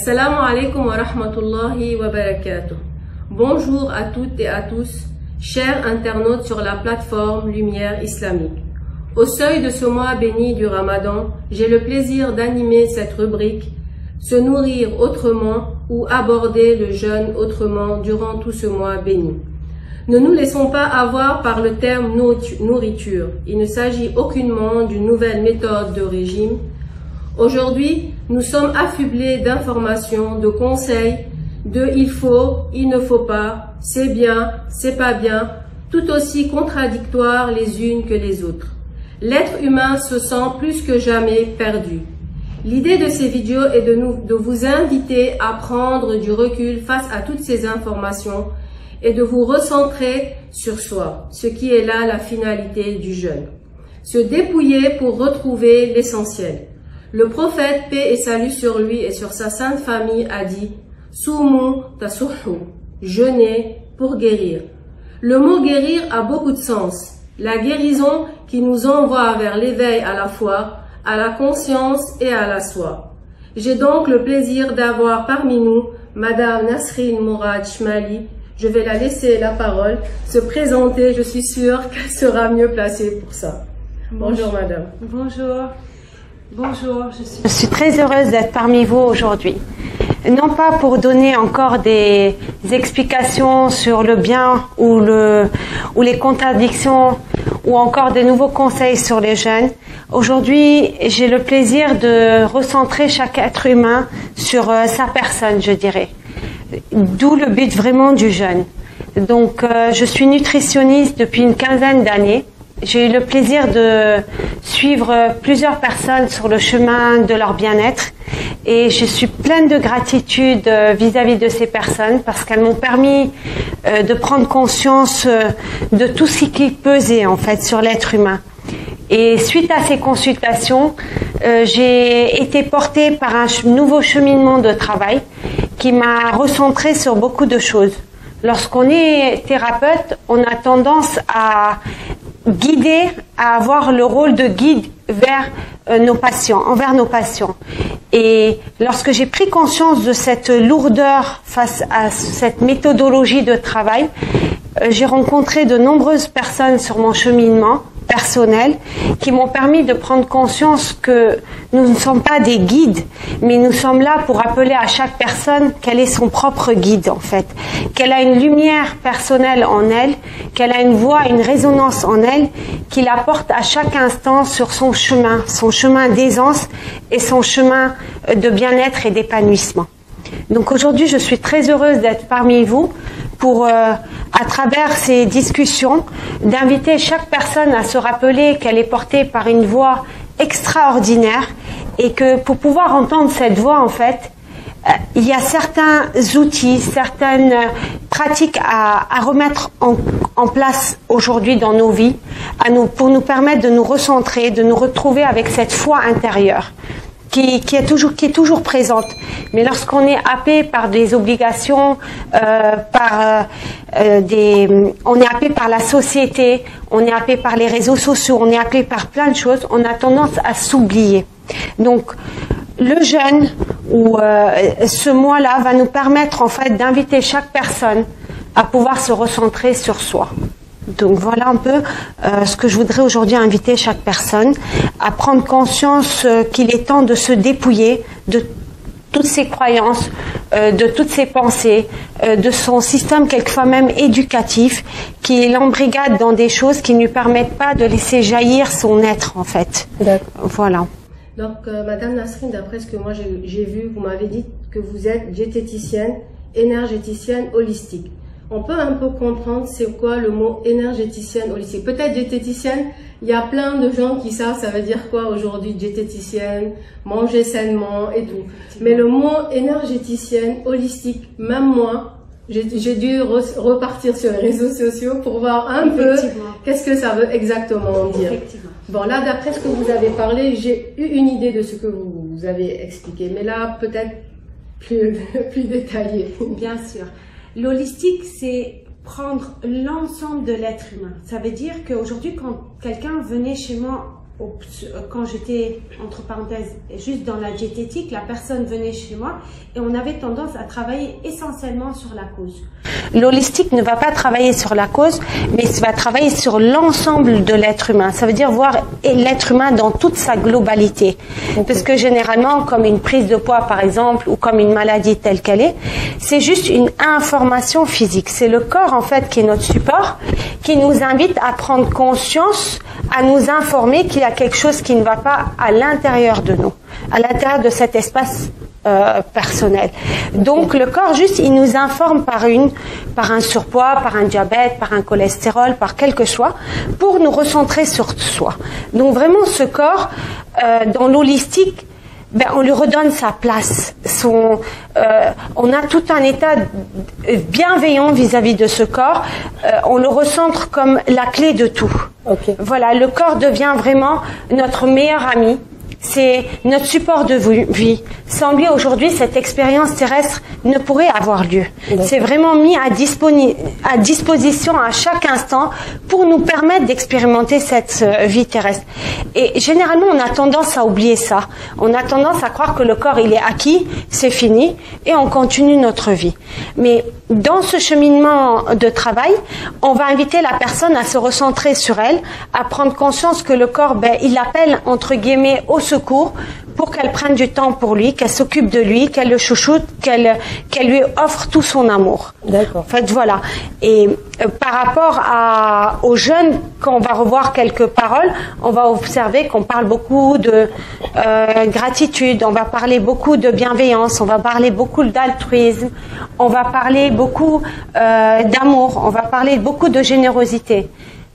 Assalamu alaikum wa rahmatullahi wa barakatuh. Bonjour à toutes et à tous, chers internautes sur la plateforme Lumière Islamique. Au seuil de ce mois béni du Ramadan, j'ai le plaisir d'animer cette rubrique « Se nourrir autrement » ou aborder le jeûne autrement durant tout ce mois béni. Ne nous laissons pas avoir par le terme nourriture. Il ne s'agit aucunement d'une nouvelle méthode de régime. Aujourd'hui, nous sommes affublés d'informations, de conseils, de il faut, il ne faut pas, c'est bien, c'est pas bien, tout aussi contradictoires les unes que les autres. L'être humain se sent plus que jamais perdu. L'idée de ces vidéos est de vous inviter à prendre du recul face à toutes ces informations et de vous recentrer sur soi, ce qui est là la finalité du jeûne. Se dépouiller pour retrouver l'essentiel. Le prophète, paix et salut sur lui et sur sa sainte famille, a dit « Soumu tasuhu » jeûner pour guérir. Le mot guérir a beaucoup de sens. La guérison qui nous envoie vers l'éveil à la foi, à la conscience et à la soi. J'ai donc le plaisir d'avoir parmi nous Madame Nasrine Mourad Chmali. Je vais la laisser la parole, se présenter, je suis sûre qu'elle sera mieux placée pour ça. Bonjour Madame. Bonjour. Bonjour, je suis très heureuse d'être parmi vous aujourd'hui. Non pas pour donner encore des explications sur le bien ou les contradictions ou encore des nouveaux conseils sur les jeunes. Aujourd'hui, j'ai le plaisir de recentrer chaque être humain sur sa personne, je dirais. D'où le but vraiment du jeûne. Donc, je suis nutritionniste depuis une quinzaine d'années. J'ai eu le plaisir de suivre plusieurs personnes sur le chemin de leur bien-être et je suis pleine de gratitude vis-à-vis de ces personnes parce qu'elles m'ont permis de prendre conscience de tout ce qui pesait en fait sur l'être humain. Et suite à ces consultations, j'ai été portée par un nouveau cheminement de travail qui m'a recentrée sur beaucoup de choses. Lorsqu'on est thérapeute, on a tendance à guider, à avoir le rôle de guide vers nos patients, envers nos patients. Et lorsque j'ai pris conscience de cette lourdeur face à cette méthodologie de travail, j'ai rencontré de nombreuses personnes sur mon cheminement personnel qui m'ont permis de prendre conscience que nous ne sommes pas des guides, mais nous sommes là pour rappeler à chaque personne qu'elle est son propre guide en fait, qu'elle a une lumière personnelle en elle, qu'elle a une voix, une résonance en elle, qui la porte à chaque instant sur son chemin d'aisance et son chemin de bien-être et d'épanouissement. Donc aujourd'hui, je suis très heureuse d'être parmi vous pour, à travers ces discussions, d'inviter chaque personne à se rappeler qu'elle est portée par une voix extraordinaire et que pour pouvoir entendre cette voix, en fait, il y a certains outils, certaines pratiques à remettre en place aujourd'hui dans nos vies, pour nous permettre de nous recentrer, de nous retrouver avec cette foi intérieure. Qui est toujours présente. Mais lorsqu'on est happé par des obligations, on est happé par la société, on est happé par les réseaux sociaux, on est happé par plein de choses, on a tendance à s'oublier. Donc, le jeûne ou ce mois-là va nous permettre en fait d'inviter chaque personne à pouvoir se recentrer sur soi. Donc voilà un peu ce que je voudrais aujourd'hui inviter chaque personne à prendre conscience qu'il est temps de se dépouiller de toutes ses croyances, de toutes ses pensées, de son système quelquefois même éducatif qui l'embrigade dans des choses qui ne lui permettent pas de laisser jaillir son être en fait. Voilà. Donc Madame Nasrine, d'après ce que moi j'ai vu, vous m'avez dit que vous êtes diététicienne, énergéticienne holistique. On peut un peu comprendre c'est quoi le mot énergéticienne holistique. Peut-être diététicienne, il y a plein de gens qui savent ça veut dire quoi aujourd'hui diététicienne, manger sainement et tout. Mais le mot énergéticienne holistique, même moi, j'ai dû repartir sur les réseaux sociaux pour voir un peu qu'est-ce que ça veut exactement dire. Bon là, d'après ce que vous avez parlé, j'ai eu une idée de ce que vous avez expliqué. Mais là, peut-être plus détaillé. Bien sûr. L'holistique, c'est prendre l'ensemble de l'être humain. Ça veut dire qu'aujourd'hui, quand quelqu'un venait chez moi quand j'étais, entre parenthèses, juste dans la diététique, la personne venait chez moi et on avait tendance à travailler essentiellement sur la cause. L'holistique ne va pas travailler sur la cause, mais va travailler sur l'ensemble de l'être humain. Ça veut dire voir l'être humain dans toute sa globalité. Okay. Parce que généralement, comme une prise de poids par exemple, ou comme une maladie telle qu'elle est, c'est juste une information physique. C'est le corps en fait qui est notre support, qui nous invite à prendre conscience, à nous informer qu'il y a quelque chose qui ne va pas à l'intérieur de nous, à l'intérieur de cet espace personnel. Donc le corps juste il nous informe par un surpoids, par un diabète, par un cholestérol, par quel que soit, pour nous recentrer sur soi. Donc vraiment ce corps dans l'holistique, on lui redonne sa place. On a tout un état bienveillant vis-à-vis de ce corps. On le recentre comme la clé de tout. Okay. Voilà, le corps devient vraiment notre meilleur ami. C'est notre support de vie. Sans lui, aujourd'hui, cette expérience terrestre ne pourrait avoir lieu. C'est vraiment mis à disposition à chaque instant pour nous permettre d'expérimenter cette vie terrestre. Et généralement, on a tendance à oublier ça. On a tendance à croire que le corps, il est acquis, c'est fini, et on continue notre vie. Mais dans ce cheminement de travail, on va inviter la personne à se recentrer sur elle, à prendre conscience que le corps, il appelle, entre guillemets, au secours pour qu'elle prenne du temps pour lui, qu'elle s'occupe de lui, qu'elle le chouchoute, qu'elle lui offre tout son amour. D'accord. En fait, voilà. Et par rapport aux jeunes, quand on va revoir quelques paroles, on va observer qu'on parle beaucoup de gratitude, on va parler beaucoup de bienveillance, on va parler beaucoup d'altruisme, on va parler beaucoup d'amour, on va parler beaucoup de générosité.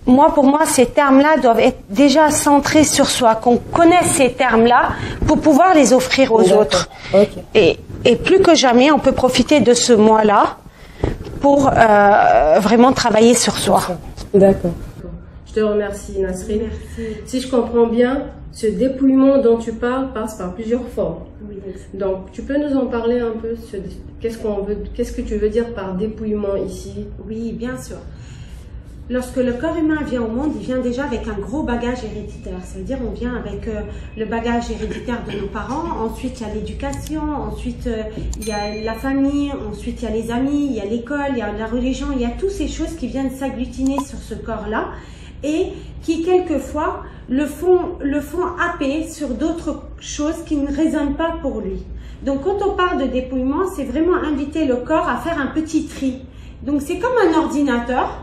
Pour moi, ces termes-là doivent être déjà centrés sur soi, qu'on connaisse ces termes-là pour pouvoir les offrir aux autres. Okay. Et plus que jamais, on peut profiter de ce mois-là pour vraiment travailler sur soi. D'accord. Je te remercie, Nasrine. Merci. Si je comprends bien, ce dépouillement dont tu parles passe par plusieurs formes. Oui. Donc, tu peux nous en parler un peu? Qu'est-ce que tu veux dire par dépouillement ici? Oui, bien sûr. Lorsque le corps humain vient au monde, il vient déjà avec un gros bagage héréditaire. C'est-à-dire, on vient avec le bagage héréditaire de nos parents. Ensuite, il y a l'éducation. Ensuite, il y a la famille. Ensuite, il y a les amis. Il y a l'école. Il y a la religion. Il y a toutes ces choses qui viennent s'agglutiner sur ce corps-là et qui, quelquefois, le font happer sur d'autres choses qui ne résonnent pas pour lui. Donc, quand on parle de dépouillement, c'est vraiment inviter le corps à faire un petit tri. Donc, c'est comme un ordinateur.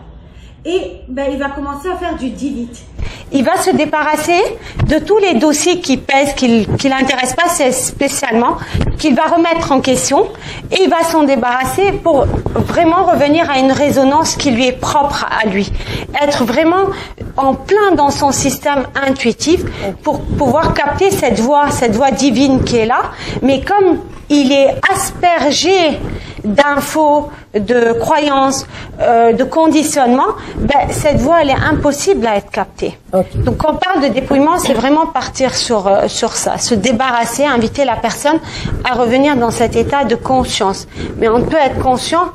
Et il va commencer à faire du delete. Il va se débarrasser de tous les dossiers qui pèsent, qui l'intéressent pas spécialement, qu'il va remettre en question, et il va s'en débarrasser pour vraiment revenir à une résonance qui lui est propre à lui. Être vraiment en plein dans son système intuitif pour pouvoir capter cette voix divine qui est là, mais comme il est aspergé d'infos, de croyances, de conditionnement, cette voie, elle est impossible à être captée. Okay. Donc, quand on parle de dépouillement, c'est vraiment partir sur ça, se débarrasser, inviter la personne à revenir dans cet état de conscience. Mais on ne peut être conscient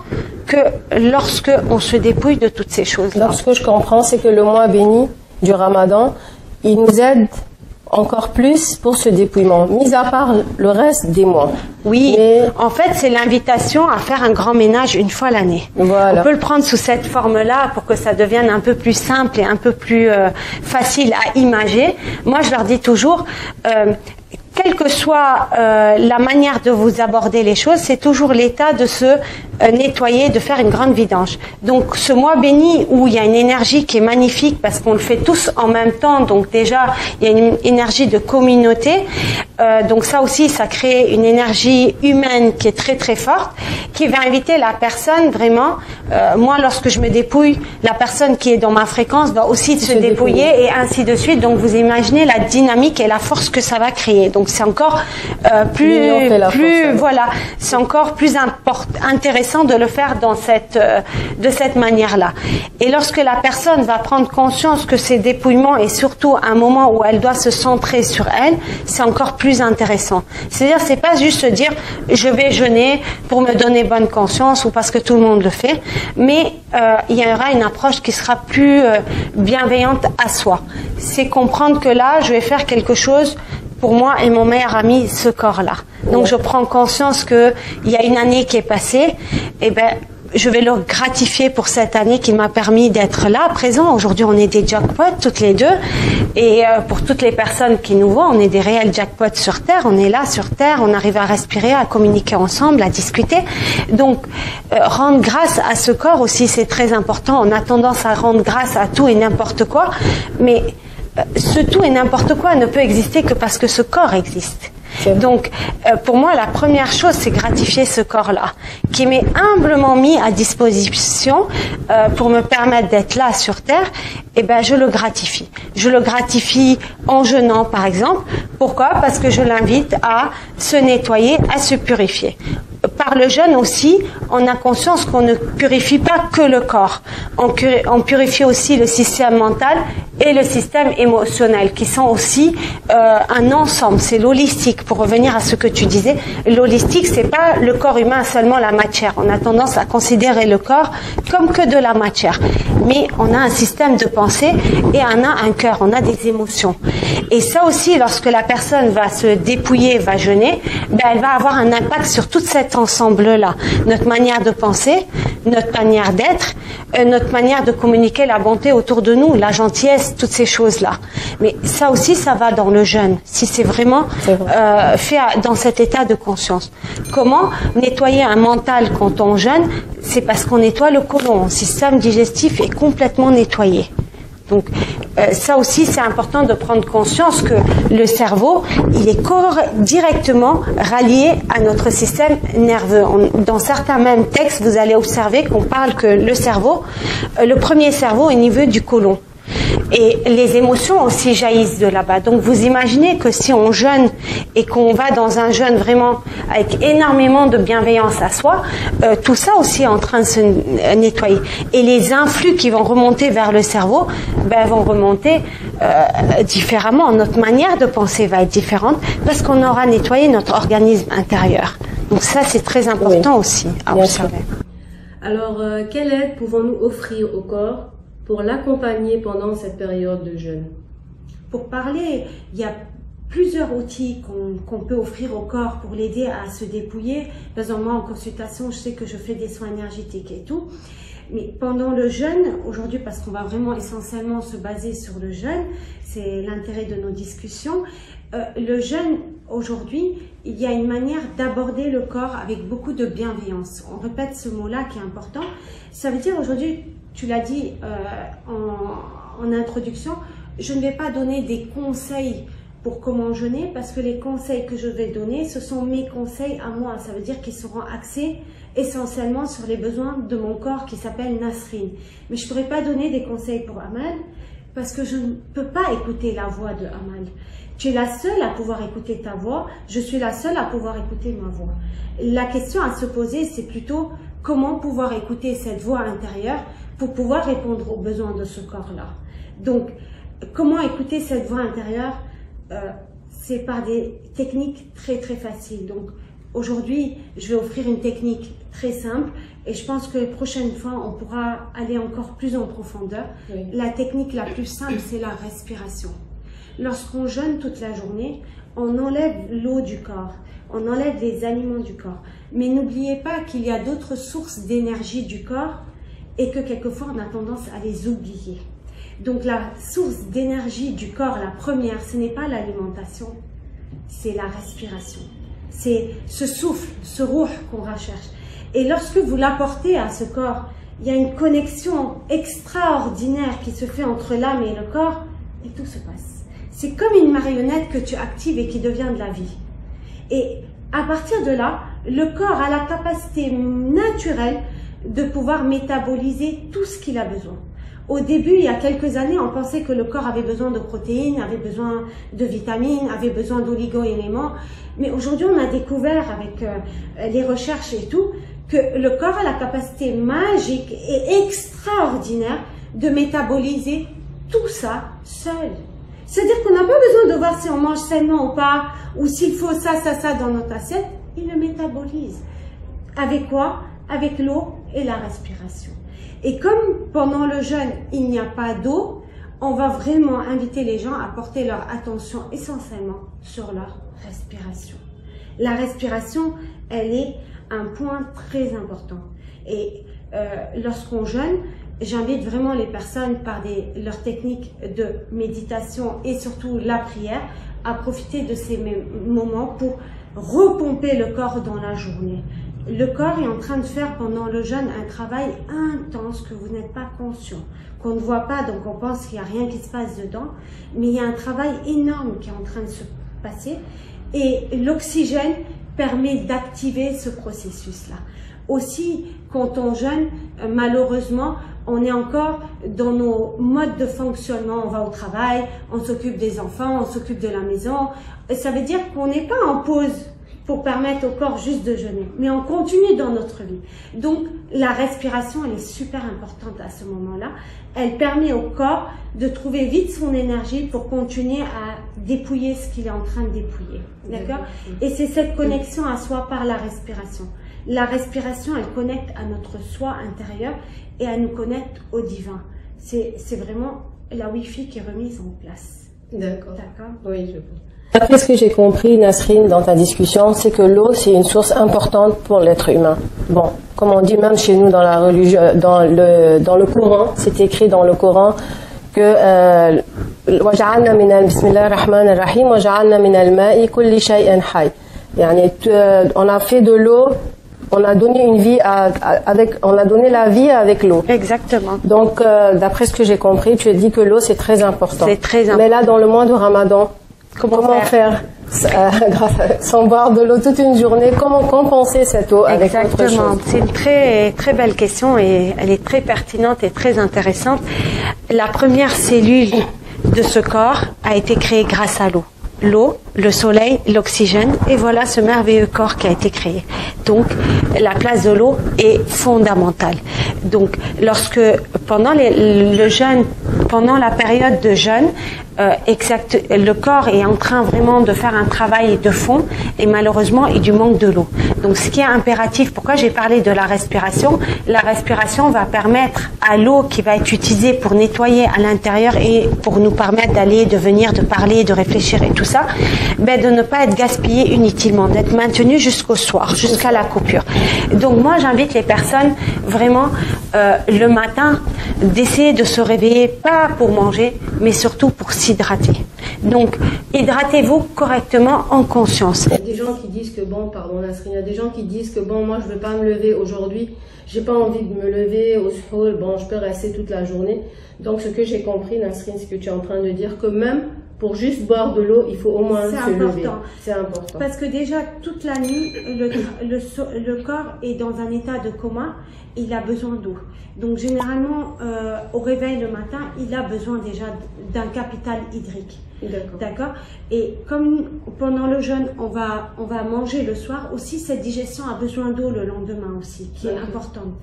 que lorsque on se dépouille de toutes ces choses-là. Alors, ce que je comprends, c'est que le mois béni du Ramadan, il nous aide encore plus pour ce dépouillement, mis à part le reste des mois. Oui, en fait, c'est l'invitation à faire un grand ménage une fois l'année. Voilà. On peut le prendre sous cette forme-là pour que ça devienne un peu plus simple et un peu plus facile à imager. Moi, je leur dis toujours, quelle que soit la manière de vous aborder les choses, c'est toujours l'état de se nettoyer, de faire une grande vidange. Donc ce mois béni où il y a une énergie qui est magnifique parce qu'on le fait tous en même temps, donc déjà il y a une énergie de communauté, donc ça aussi ça crée une énergie humaine qui est très très forte, qui va inviter la personne vraiment, moi lorsque je me dépouille, la personne qui est dans ma fréquence doit aussi se dépouiller et ainsi de suite. Donc vous imaginez la dynamique et la force que ça va créer. Donc c'est encore voilà, c'est encore plus intéressant de le faire de cette manière-là. Et lorsque la personne va prendre conscience que ces dépouillements est surtout un moment où elle doit se centrer sur elle, c'est encore plus plus intéressant. C'est-à-dire, c'est pas juste se dire je vais jeûner pour me donner bonne conscience ou parce que tout le monde le fait, mais il y aura une approche qui sera plus bienveillante à soi. C'est comprendre que là, je vais faire quelque chose pour moi et mon meilleur ami, ce corps-là. Donc je prends conscience que il y a une année qui est passée, et je vais le gratifier pour cette année qui m'a permis d'être là, présent. Aujourd'hui, on est des jackpots toutes les deux. Et pour toutes les personnes qui nous voient, on est des réels jackpots sur Terre. On est là sur Terre, on arrive à respirer, à communiquer ensemble, à discuter. Donc, rendre grâce à ce corps aussi, c'est très important. On a tendance à rendre grâce à tout et n'importe quoi. Mais ce tout et n'importe quoi ne peut exister que parce que ce corps existe. Donc, pour moi, la première chose, c'est gratifier ce corps-là, qui m'est humblement mis à disposition pour me permettre d'être là sur Terre. Et je le gratifie. Je le gratifie en jeûnant, par exemple. Pourquoi? Parce que je l'invite à se nettoyer, à se purifier. Par le jeûne aussi, on a conscience qu'on ne purifie pas que le corps. On purifie aussi le système mental et le système émotionnel, qui sont aussi un ensemble. C'est l'holistique. Pour revenir à ce que tu disais, l'holistique, c'est pas le corps humain seulement la matière. On a tendance à considérer le corps comme que de la matière. Mais on a un système de pensée et on a un cœur, on a des émotions. Et ça aussi, lorsque la personne va se dépouiller, va jeûner, elle va avoir un impact sur tout cet ensemble-là. Notre manière de penser, notre manière d'être, notre manière de communiquer la bonté autour de nous, la gentillesse, toutes ces choses-là. Mais ça aussi, ça va dans le jeûne, si c'est vraiment fait dans cet état de conscience. Comment nettoyer un mental quand on jeûne? C'est parce qu'on nettoie le côlon. Le système digestif est complètement nettoyé. Donc ça aussi, c'est important de prendre conscience que le cerveau, il est directement rallié à notre système nerveux. Dans certains mêmes textes, vous allez observer qu'on parle que le cerveau, le premier cerveau est au niveau du côlon. Et les émotions aussi jaillissent de là-bas. Donc vous imaginez que si on jeûne et qu'on va dans un jeûne vraiment avec énormément de bienveillance à soi, tout ça aussi est en train de se nettoyer. Et les influx qui vont remonter vers le cerveau vont remonter différemment. Notre manière de penser va être différente parce qu'on aura nettoyé notre organisme intérieur. Donc ça, c'est très important aussi à observer. Alors, quelle aide pouvons-nous offrir au corps pour l'accompagner pendant cette période de jeûne? Pour parler, il y a plusieurs outils qu'on peut offrir au corps pour l'aider à se dépouiller. Par exemple, moi, en consultation, je sais que je fais des soins énergétiques et tout. Mais pendant le jeûne, aujourd'hui, parce qu'on va vraiment essentiellement se baser sur le jeûne, c'est l'intérêt de nos discussions, le jeûne, aujourd'hui, il y a une manière d'aborder le corps avec beaucoup de bienveillance. On répète ce mot-là qui est important. Ça veut dire aujourd'hui, tu l'as dit en introduction, je ne vais pas donner des conseils pour comment jeûner parce que les conseils que je vais donner, ce sont mes conseils à moi. Ça veut dire qu'ils seront axés essentiellement sur les besoins de mon corps qui s'appelle Nasrine. Mais je ne pourrais pas donner des conseils pour Amal parce que je ne peux pas écouter la voix de Amal. Tu es la seule à pouvoir écouter ta voix, je suis la seule à pouvoir écouter ma voix. La question à se poser, c'est plutôt comment pouvoir écouter cette voix intérieure pour pouvoir répondre aux besoins de ce corps-là. Donc, comment écouter cette voix intérieure? C'est par des techniques très très faciles. Donc, aujourd'hui, je vais offrir une technique très simple et je pense que les prochaines fois, on pourra aller encore plus en profondeur. Oui. La technique la plus simple, c'est la respiration. Lorsqu'on jeûne toute la journée, on enlève l'eau du corps, on enlève les aliments du corps. Mais n'oubliez pas qu'il y a d'autres sources d'énergie du corps et que quelquefois on a tendance à les oublier. Donc la source d'énergie du corps, la première, ce n'est pas l'alimentation, c'est la respiration. C'est ce souffle, ce ruh qu'on recherche. Et lorsque vous l'apportez à ce corps, il y a une connexion extraordinaire qui se fait entre l'âme et le corps et tout se passe. C'est comme une marionnette que tu actives et qui devient de la vie. Et à partir de là, le corps a la capacité naturelle de pouvoir métaboliser tout ce qu'il a besoin. Au début, il y a quelques années, on pensait que le corps avait besoin de protéines, avait besoin de vitamines, avait besoin d'oligo-éléments. Mais aujourd'hui, on a découvert avec les recherches et tout, que le corps a la capacité magique et extraordinaire de métaboliser tout ça seul. C'est-à-dire qu'on n'a pas besoin de voir si on mange sainement ou pas, ou s'il faut ça dans notre assiette. Il le métabolise. Avec quoi? Avec l'eau et la respiration. Et comme pendant le jeûne, il n'y a pas d'eau, on va vraiment inviter les gens à porter leur attention essentiellement sur leur respiration. La respiration, elle est un point très important. Et lorsqu'on jeûne, j'invite vraiment les personnes par leurs techniques de méditation et surtout la prière à profiter de ces moments pour repomper le corps dans la journée. Le corps est en train de faire pendant le jeûne un travail intense que vous n'êtes pas conscient, qu'on ne voit pas, donc on pense qu'il n'y a rien qui se passe dedans, mais il y a un travail énorme qui est en train de se passer et l'oxygène permet d'activer ce processus-là. Aussi, quand on jeûne, malheureusement, on est encore dans nos modes de fonctionnement. On va au travail, on s'occupe des enfants, on s'occupe de la maison. Ça veut dire qu'on n'est pas en pause pour permettre au corps juste de jeûner, mais on continue dans notre vie. Donc, la respiration, elle est super importante à ce moment-là. Elle permet au corps de trouver vite son énergie pour continuer à dépouiller ce qu'il est en train de dépouiller. D'accord? Et c'est cette connexion à soi par la respiration. La respiration, elle connecte à notre soi intérieur et elle nous connecte au divin. C'est vraiment la Wi-Fi qui est remise en place. D'accord. D'accord? Oui, je vois. D'après ce que j'ai compris, Nasrine, dans ta discussion, c'est que l'eau, c'est une source importante pour l'être humain. Bon, comme on dit même chez nous dans la religion, dans le Coran, c'est écrit dans le Coran que وَجَعَلْنَا مِنَ بِسْمِ اللَّهِ الرَّحْمَنِ الرَّحِيمِ وَجَعَلْنَا مِنَ الْمَاءِ كُلِّ شَيْءٍ حَيٍّ. On a fait de l'eau, on a donné une vie on a donné la vie avec l'eau. Exactement. Donc, d'après ce que j'ai compris, tu as dit que l'eau c'est très important. C'est très important. Mais là, dans le mois de Ramadan, comment faire sans boire de l'eau toute une journée? Comment compenser cette eau avec autre chose? Exactement. C'est une très très belle question et elle est très pertinente et très intéressante. La première cellule de ce corps a été créée grâce à l'eau. L'eau, le soleil, l'oxygène, et voilà ce merveilleux corps qui a été créé. Donc, la place de l'eau est fondamentale. Donc, lorsque pendant le jeûne, pendant la période de jeûne, le corps est en train vraiment de faire un travail de fond et malheureusement il y a du manque de l'eau. Donc, ce qui est impératif, pourquoi j'ai parlé de la respiration va permettre à l'eau qui va être utilisée pour nettoyer à l'intérieur et pour nous permettre d'aller, de venir, de parler, de réfléchir et tout ça, de ne pas être gaspillée inutilement, d'être maintenue jusqu'au soir, jusqu'à la coupure. Donc moi j'invite les personnes vraiment le matin d'essayer de se réveiller, pas pour manger, mais surtout pour s'hydrater. Donc hydratez-vous correctement en conscience. Il y a des gens qui disent que bon, pardon Nasrine, il y a des gens qui disent que bon, moi je ne veux pas me lever aujourd'hui, j'ai pas envie de me lever au suhour, bon je peux rester toute la journée. Donc ce que j'ai compris Nasrine, ce que tu es en train de dire, que même pour juste boire de l'eau, il faut au moins se lever. C'est important. Parce que déjà, toute la nuit, le corps est dans un état de coma, il a besoin d'eau. Donc généralement, au réveil le matin, il a besoin déjà d'un capital hydrique. D'accord. Et comme pendant le jeûne, on va manger le soir, aussi cette digestion a besoin d'eau le lendemain aussi, qui est importante.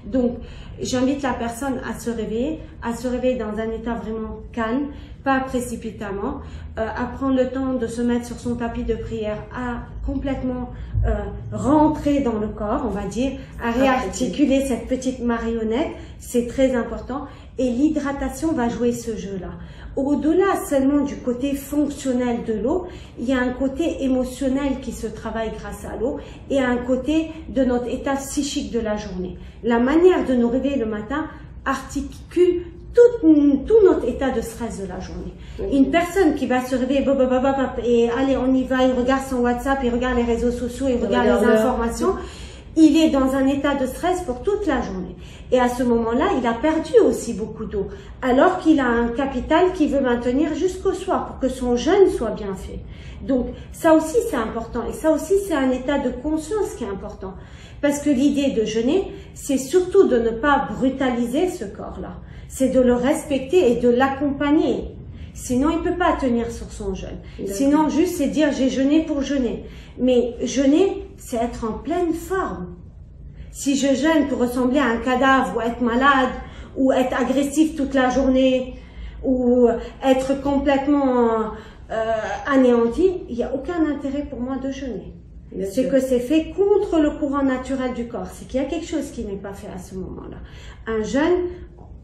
Donc, j'invite la personne à se réveiller dans un état vraiment calme, pas précipitamment, à prendre le temps de se mettre sur son tapis de prière, à complètement rentrer dans le corps, on va dire, à réarticuler cette petite marionnette, c'est très important. Et l'hydratation va jouer ce jeu-là. Au-delà seulement du côté fonctionnel de l'eau, il y a un côté émotionnel qui se travaille grâce à l'eau et un côté de notre état psychique de la journée. La manière de nous réveiller le matin articule tout notre état de stress de la journée. Une personne qui va se réveiller et allez on y va, il regarde son WhatsApp, il regarde les réseaux sociaux, il regarde les informations, il est dans un état de stress pour toute la journée. Et à ce moment-là, il a perdu aussi beaucoup d'eau, alors qu'il a un capital qui veut maintenir jusqu'au soir pour que son jeûne soit bien fait. Donc ça aussi c'est important et ça aussi c'est un état de conscience qui est important. Parce que l'idée de jeûner, c'est surtout de ne pas brutaliser ce corps-là. C'est de le respecter et de l'accompagner. Sinon, il ne peut pas tenir sur son jeûne. Sinon, juste c'est dire j'ai jeûné pour jeûner. Mais jeûner, c'est être en pleine forme. Si je jeûne pour ressembler à un cadavre ou être malade ou être agressif toute la journée ou être complètement anéanti, il n'y a aucun intérêt pour moi de jeûner. C'est que c'est fait contre le courant naturel du corps. C'est qu'il y a quelque chose qui n'est pas fait à ce moment-là. Un jeûne,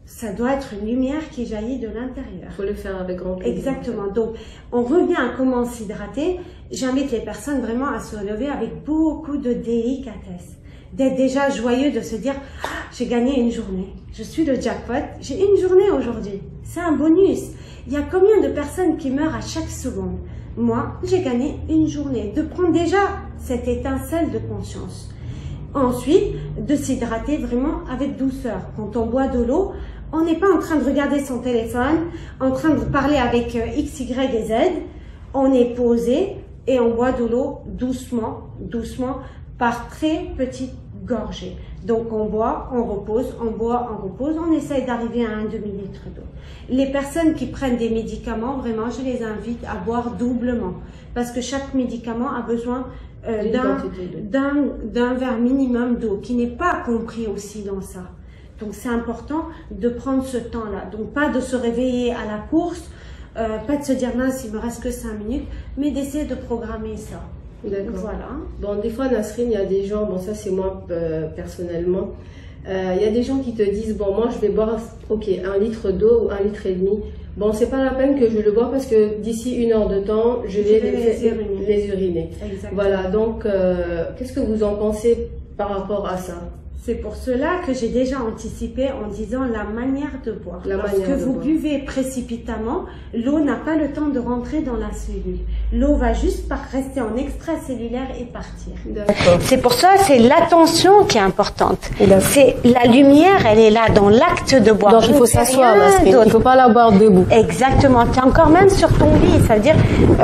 ça doit être une lumière qui jaillit de l'intérieur. Il faut le faire avec grand plaisir. Exactement. Donc, on revient à comment s'hydrater. J'invite les personnes vraiment à se lever avec beaucoup de délicatesse. D'être déjà joyeux, de se dire ah, j'ai gagné une journée. Je suis le jackpot. J'ai une journée aujourd'hui. C'est un bonus. Il y a combien de personnes qui meurent à chaque seconde? Moi, j'ai gagné une journée. De prendre déjà cette étincelle de conscience. Ensuite, de s'hydrater vraiment avec douceur. Quand on boit de l'eau, on n'est pas en train de regarder son téléphone, en train de parler avec X, Y et Z. On est posé et on boit de l'eau doucement, doucement, par très petites gorgées. Donc on boit, on repose, on boit, on repose. On essaye d'arriver à un demi-litre d'eau. Les personnes qui prennent des médicaments, vraiment, je les invite à boire doublement. Parce que chaque médicament a besoin d'un verre minimum d'eau, qui n'est pas compris aussi dans ça. Donc c'est important de prendre ce temps-là. Donc pas de se réveiller à la course, pas de se dire mince, il me reste que 5 minutes, mais d'essayer de programmer ça. D'accord. Voilà. Bon, des fois, Nasrine, il y a des gens, bon ça c'est moi personnellement, il y a des gens qui te disent, bon moi je vais boire, ok, 1 litre d'eau ou 1,5 litre. Bon, c'est pas la peine que je le bois parce que d'ici 1 heure de temps, je vais les uriner. Exactement. Voilà, donc qu'est-ce que vous en pensez par rapport à ça? C'est pour cela que j'ai déjà anticipé en disant la manière de boire. Parce que vous buvez précipitamment, l'eau n'a pas le temps de rentrer dans la cellule. L'eau va juste rester en extracellulaire et partir. C'est pour ça, c'est l'attention qui est importante. C'est la lumière, elle est là dans l'acte de boire. Donc il faut s'asseoir, il ne faut pas la boire debout. Exactement. Tu es encore même sur ton lit, ça veut dire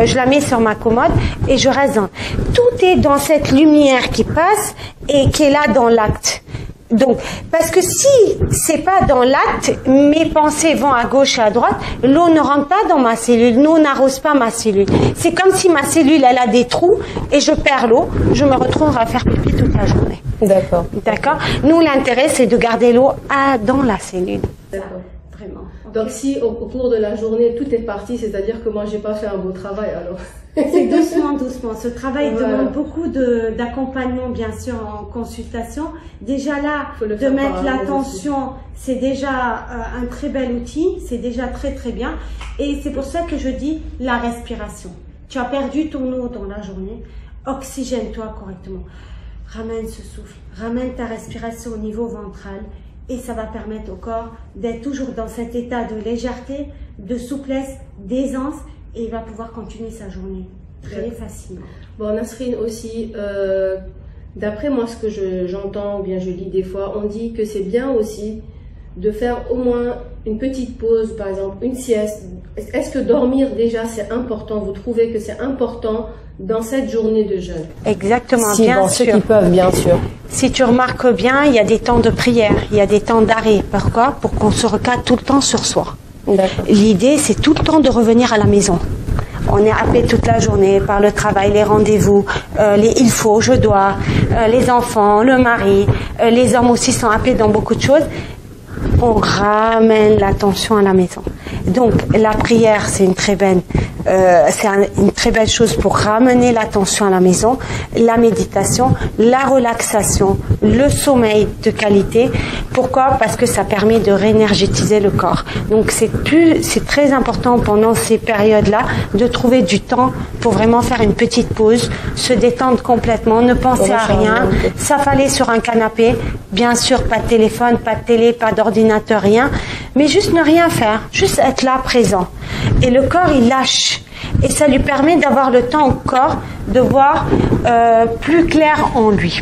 je la mets sur ma commode et je reste dans. Tout est dans cette lumière qui passe et qui est là dans l'acte. Donc, parce que si c'est pas dans l'acte, mes pensées vont à gauche et à droite, l'eau ne rentre pas dans ma cellule, l'eau n'arrose pas ma cellule. C'est comme si ma cellule, elle a des trous et je perds l'eau, je me retrouve à faire pipi toute la journée. D'accord. D'accord. Nous, l'intérêt, c'est de garder l'eau dans la cellule. D'accord. Vraiment. Donc si au cours de la journée, tout est parti, c'est-à-dire que moi, j'ai pas fait un beau travail alors. C'est doucement, doucement. Ce travail demande beaucoup d'accompagnement, bien sûr, en consultation. Déjà là, de mettre l'attention, c'est déjà un très bel outil. C'est déjà très, très bien. Et c'est pour ça que je dis la respiration. Tu as perdu ton eau dans la journée. Oxygène-toi correctement. Ramène ce souffle. Ramène ta respiration au niveau ventral. Et ça va permettre au corps d'être toujours dans cet état de légèreté, de souplesse, d'aisance. Et il va pouvoir continuer sa journée très facilement. Bon, Nasrine aussi, d'après moi ce que j'entends ou bien je lis des fois, on dit que c'est bien aussi de faire au moins une petite pause, par exemple une sieste. Est-ce que dormir déjà c'est important? Vous trouvez que c'est important dans cette journée de jeûne? Exactement, si, bien bon, sûr. Ceux qui peuvent, bien sûr. Si tu remarques bien, il y a des temps de prière, il y a des temps d'arrêt. Pourquoi? Pour qu'on se recadre tout le temps sur soi. L'idée, c'est tout le temps de revenir à la maison. On est happé toute la journée par le travail, les rendez-vous, les il faut, je dois, les enfants, le mari, les hommes aussi sont happés dans beaucoup de choses. On ramène l'attention à la maison. Donc la prière, c'est une très belle chose pour ramener l'attention à la maison. La méditation, la relaxation, le sommeil de qualité. Pourquoi? Parce que ça permet de réénergétiser le corps. Donc c'est très important pendant ces périodes-là de trouver du temps pour vraiment faire une petite pause, se détendre complètement, ne penser à rien, s'affaler sur un canapé. Bien sûr, pas de téléphone, pas de télé, pas d'ordinateur, rien. Mais juste ne rien faire, juste être là, présent. Et le corps, il lâche. Et ça lui permet d'avoir le temps au corps de voir plus clair en lui.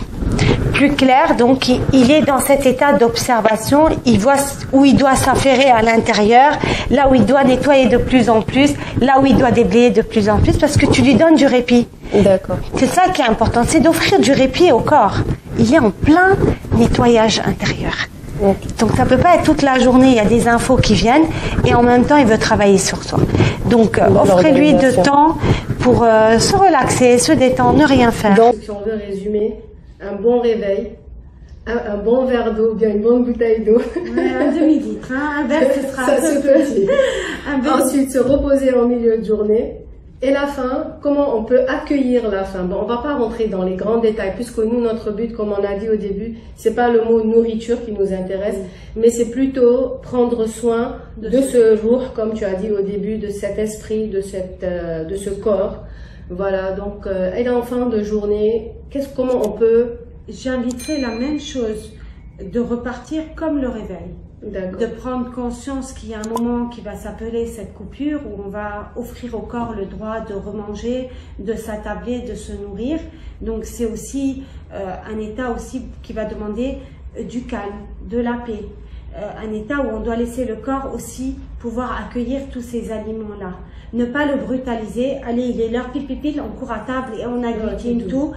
Plus clair, donc il est dans cet état d'observation, il voit où il doit s'affairer à l'intérieur, là où il doit nettoyer de plus en plus, là où il doit déblayer de plus en plus, parce que tu lui donnes du répit. D'accord. C'est ça qui est important, c'est d'offrir du répit au corps. Il est en plein nettoyage intérieur. Donc ça peut pas être toute la journée, il y a des infos qui viennent et en même temps il veut travailler sur soi. Donc offrez-lui de temps pour se relaxer, se détendre, ne rien faire. Donc si on veut résumer, un bon réveil, Un bon verre d'eau, bien une bonne bouteille d'eau. Ouais, un demi-litre, hein, un verre ce sera ça se peut. Ensuite, se reposer en milieu de journée. Et la faim, comment on peut accueillir la faim? Bon, on va pas rentrer dans les grands détails, puisque nous, notre but, comme on a dit au début, c'est pas le mot nourriture qui nous intéresse, mais c'est plutôt prendre soin de ce jour, comme tu as dit au début, de cet esprit, de ce corps. Voilà, donc, et en fin de journée, comment on peut... J'inviterai la même chose, de repartir comme le réveil. De prendre conscience qu'il y a un moment qui va s'appeler cette coupure où on va offrir au corps le droit de remanger, de s'attabler, de se nourrir. Donc c'est aussi un état aussi qui va demander du calme, de la paix. Un état où on doit laisser le corps aussi pouvoir accueillir tous ces aliments-là. Ne pas le brutaliser. Allez, il est l'heure, pile, pile, pile, on court à table et on agglutine tout.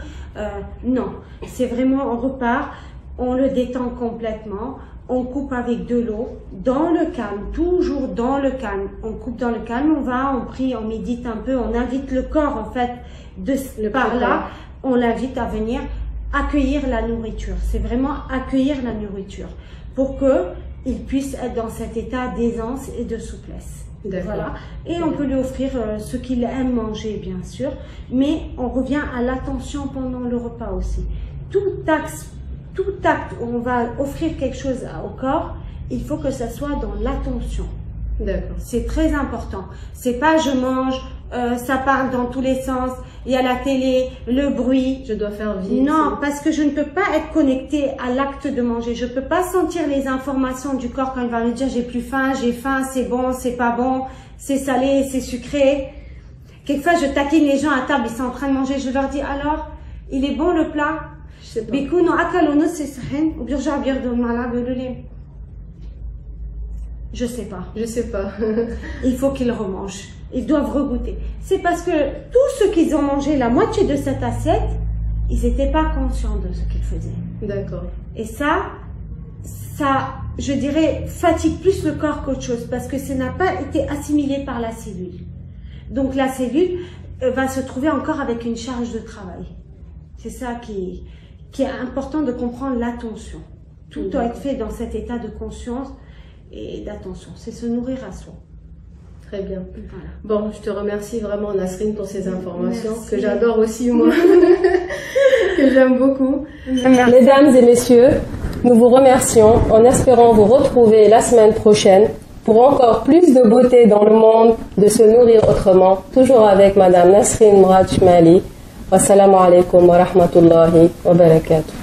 Non, c'est vraiment, on repart, on le détend complètement. On coupe avec de l'eau, dans le calme, toujours dans le calme. On coupe dans le calme, on prie, on médite un peu, on invite le corps en fait, par là, on l'invite à venir accueillir la nourriture. C'est vraiment accueillir la nourriture pour qu'il puisse être dans cet état d'aisance et de souplesse. Voilà. Et on peut lui offrir ce qu'il aime manger, bien sûr, mais on revient à l'attention pendant le repas aussi. Tout acte où on va offrir quelque chose au corps, il faut que ça soit dans l'attention. D'accord. C'est très important. C'est pas je mange, ça parle dans tous les sens, il y a la télé, le bruit. Je dois faire vite. Non, parce que je ne peux pas être connectée à l'acte de manger. Je peux pas sentir les informations du corps quand il va me dire j'ai plus faim, j'ai faim, c'est bon, c'est pas bon, c'est salé, c'est sucré. Quelquefois je taquine les gens à table, ils sont en train de manger, je leur dis alors, il est bon le plat? بيكونوا أكلوا نص صحن وبيرجعوا بياخدوا المعلقة بيقولوا لي je sais pas. Je sais pas. Il faut qu'ils remangent. Ils doivent regoûter. C'est parce que tous ceux qui ont mangé la moitié de cette assiette, ils n'étaient pas conscients de ce qu'ils faisaient. D'accord. Et ça, je dirais, fatigue plus le corps qu'autre chose parce que ça n'a pas été assimilé par la cellule. Donc la cellule va se trouver encore avec une charge de travail. C'est ça qui est important de comprendre l'attention. Tout doit être fait dans cet état de conscience et d'attention. C'est se nourrir à soi. Très bien. Voilà. Bon, je te remercie vraiment Nasrine pour ces informations. Merci. Que j'adore aussi moi, que j'aime beaucoup. Mesdames et messieurs, nous vous remercions en espérant vous retrouver la semaine prochaine pour encore plus de beauté dans le monde de se nourrir autrement, toujours avec Madame Nasrine Mourad Chmali. Wassalamu alaikum wa rahmatullahi wa barakatuh.